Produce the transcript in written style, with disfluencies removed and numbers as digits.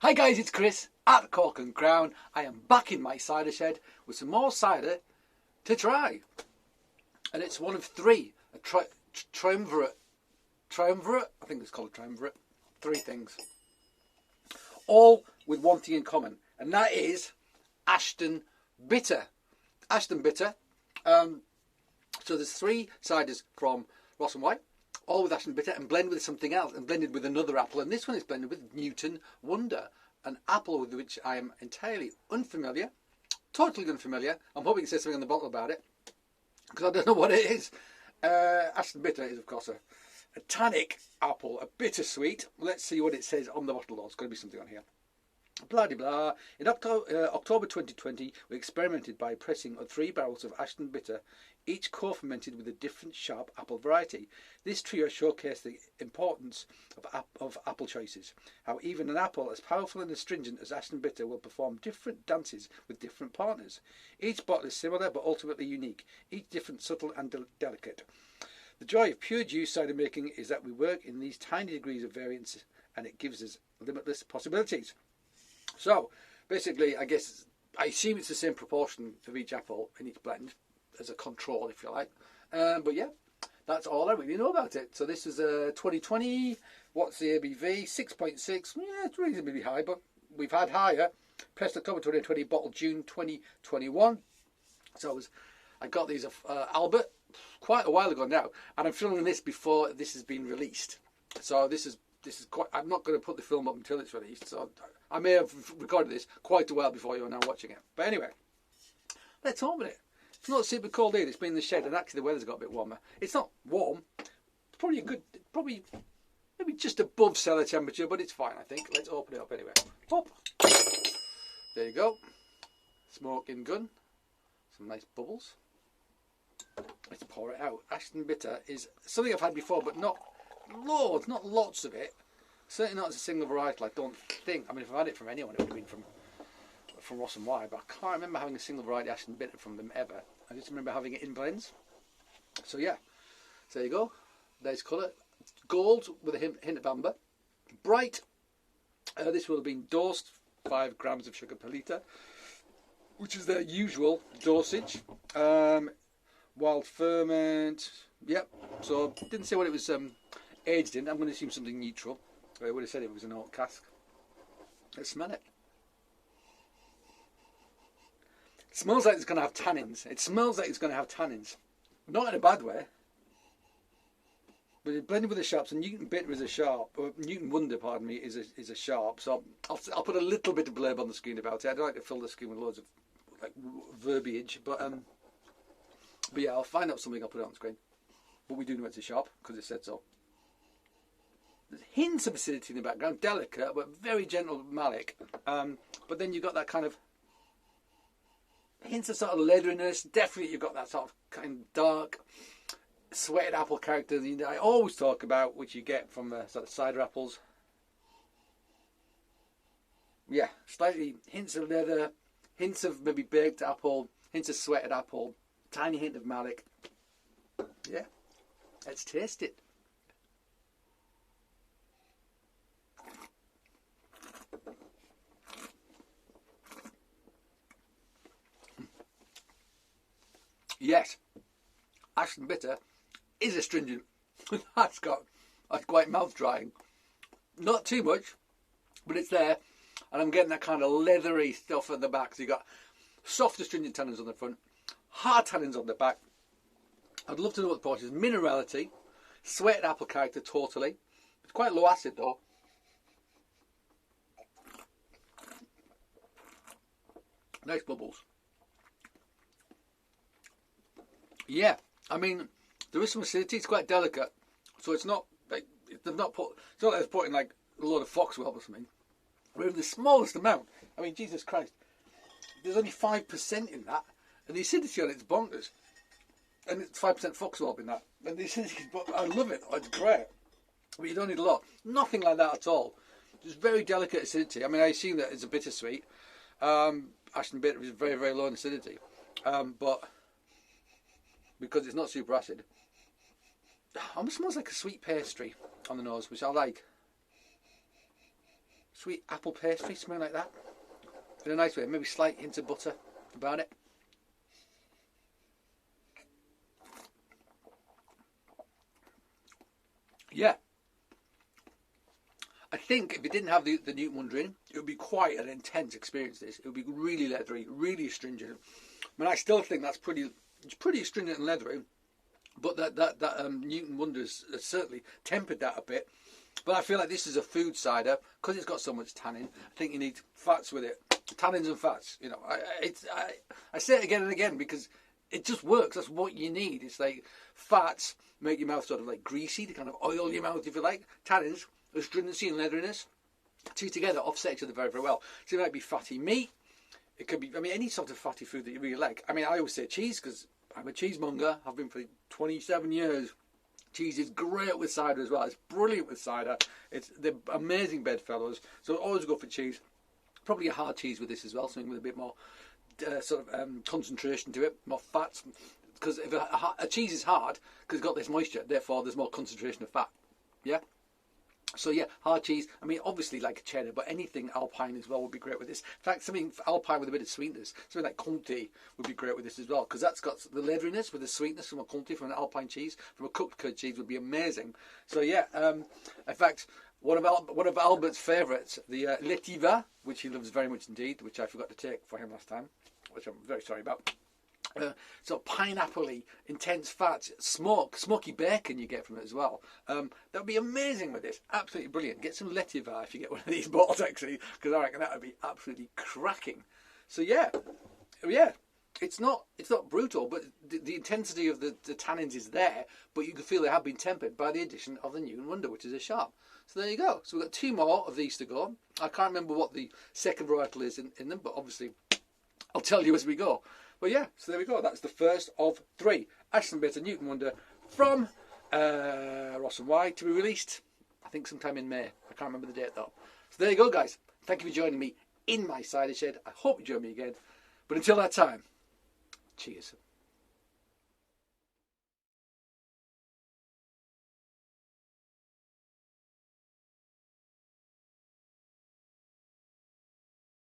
Hi guys, it's Chris at the Cork and Crown. I am back in my cider shed with some more cider to try. And it's one of three, a triumvirate, I think it's called a triumvirate, three things. All with one thing in common, and that is Ashton Bitter. Ashton Bitter. So there's three ciders from Ross-on-Wye, all with Ashton Bitter, and blended with something else, and blended with another apple. And this one is blended with Newton Wonder, an apple with which I am entirely unfamiliar, totally unfamiliar. I'm hoping it says something on the bottle about it, because I don't know what it is. Ashton Bitter is, of course, a tannic apple, a bittersweet. Let's see what it says on the bottle. There's got to be something on here. Blah de blah. In October 2020, we experimented by pressing 3 barrels of Ashton Bitter, each co-fermented with a different sharp apple variety. This trio showcased the importance of apple choices, how even an apple as powerful and astringent as Ashton Bitter will perform different dances with different partners. Each bottle is similar but ultimately unique, each different, subtle and delicate. The joy of pure juice cider making is that we work in these tiny degrees of variance, and it gives us limitless possibilities. So, basically, I assume it's the same proportion of each apple in each blend as a control, if you like. But yeah, that's all I really know about it. So this is 2020. What's the ABV? 6.6. Yeah, it's reasonably high, but we've had higher. Pressed October 2020, bottled June 2021. So I got these off Albert quite a while ago now, and I'm filming this before this has been released. So this is quite. I'm not going to put the film up until it's released. So I may have recorded this quite a while before you're now watching it. But anyway, let's open it. It's not super cold either. It's been in the shed, and actually the weather's got a bit warmer. It's not warm. It's probably maybe just above cellar temperature, but it's fine, I think. Let's open it up anyway. Pop. There you go. Smoking gun. Some nice bubbles. Let's pour it out. Ashton Bitter is something I've had before, but not loads, not lots of it. Certainly not as a single varietal, I don't think. I mean, if I've had it from anyone, it would have been from Ross-on-Wye, but I can't remember having a single variety Ashton Bitter from them ever. I just remember having it in blends. So yeah, so there you go. Nice colour. Gold with a hint of amber. Bright. This will have been dosed 5 grams of sugar per litre, which is their usual dosage. Wild ferment. Yep. So didn't say what it was aged in. I'm going to assume something neutral. I would have said it was an oak cask. Let's smell it. It smells like it's going to have tannins. It smells like it's going to have tannins. Not in a bad way. But it blended with the sharps, and Newton Bitter is a sharp, or Newton Wonder, pardon me, is a sharp. So I'll put a little bit of blurb on the screen about it. I don't like to fill the screen with loads of like verbiage, but yeah, I'll find out something. I'll put it on the screen. But we do know it's a sharp because it said so. There's hints of acidity in the background, delicate but very gentle malic. But then you've got that kind of hints of sort of leatheriness. Definitely you've got that sort of kind of dark, sweated apple character that I always talk about, which you get from the sort of cider apples. Yeah, slightly hints of leather, hints of maybe baked apple, hints of sweated apple, tiny hint of malic. Yeah, let's taste it. Yes, Ashton Bitter is astringent. That's quite mouth drying. Not too much, but it's there, and I'm getting that kind of leathery stuff at the back. So you got soft astringent tannins on the front, hard tannins on the back. I'd love to know what the portion is. Minerality, sweated apple character, totally. It's quite low acid though. Nice bubbles. Yeah, I mean, there is some acidity. It's quite delicate, so it's not like they've not put. It's not like they're putting like a load of Foxwell or something. Or even the smallest amount. I mean, Jesus Christ, there's only 5% in that, and the acidity on it's bonkers. And it's 5% Foxwell in that, and the acidity. I love it. It's great, but you don't need a lot. Nothing like that at all. Just very delicate acidity. I mean, I assume that it's a bittersweet. Ashton Bitter is very, very low in acidity, but because it's not super acid, almost smells like a sweet pastry on the nose, which I like. sweet apple pastry, something like that. In a nice way, maybe slight hint of butter about it. Yeah. I think if it didn't have the Newton Wonder in, it would be quite an intense experience. This, it would be really leathery, really astringent. I mean, I still think it's pretty astringent and leathery, but that Newton Wonder has certainly tempered that a bit. But I feel like this is a food cider because it's got so much tannin. I think you need fats with it, tannins and fats. You know, I say it again and again because it just works. That's what you need. It's like fats make your mouth sort of like greasy to kind of oil your mouth, if you like. Tannins, astringency and leatheriness, two together offset each other very, very well. So it might be fatty meat. It could be, I mean, any sort of fatty food that you really like. I mean, I always say cheese because I'm a cheesemonger. I've been for 27 years. Cheese is great with cider as well. It's brilliant with cider. They're amazing bedfellows. So always go for cheese. Probably a hard cheese with this as well, something with a bit more concentration to it, more fats. Because if a cheese is hard, because it's got this moisture, therefore there's more concentration of fat. Yeah? So yeah, hard cheese. I mean, obviously like a cheddar, but anything Alpine as well would be great with this. In fact, something Alpine with a bit of sweetness, something like Comté would be great with this as well, because that's got the leatheriness with the sweetness from a Comté, from an Alpine cheese, from a cooked curd cheese would be amazing. So yeah, in fact, one of Albert's favourites, the Letiva, which he loves very much indeed, which I forgot to take for him last time, which I'm very sorry about. So pineapple-y, intense fats, smoky bacon you get from it as well. That would be amazing with this. Absolutely brilliant. Get some Letiva if you get one of these bottles, actually, because I reckon that would be absolutely cracking. So yeah. It's not brutal, but the intensity of the tannins is there, but you can feel they have been tempered by the addition of the Newton Wonder, which is a sharp. So there you go. So we've got two more of these to go. I can't remember what the second varietal is in them, but obviously I'll tell you as we go. But yeah, so there we go. That's the first of three Ashton Bitter Newton Wonder from Ross-on-Wye to be released, I think, sometime in May. I can't remember the date though. So there you go, guys. Thank you for joining me in my cider shed. I hope you join me again. But until that time, cheers.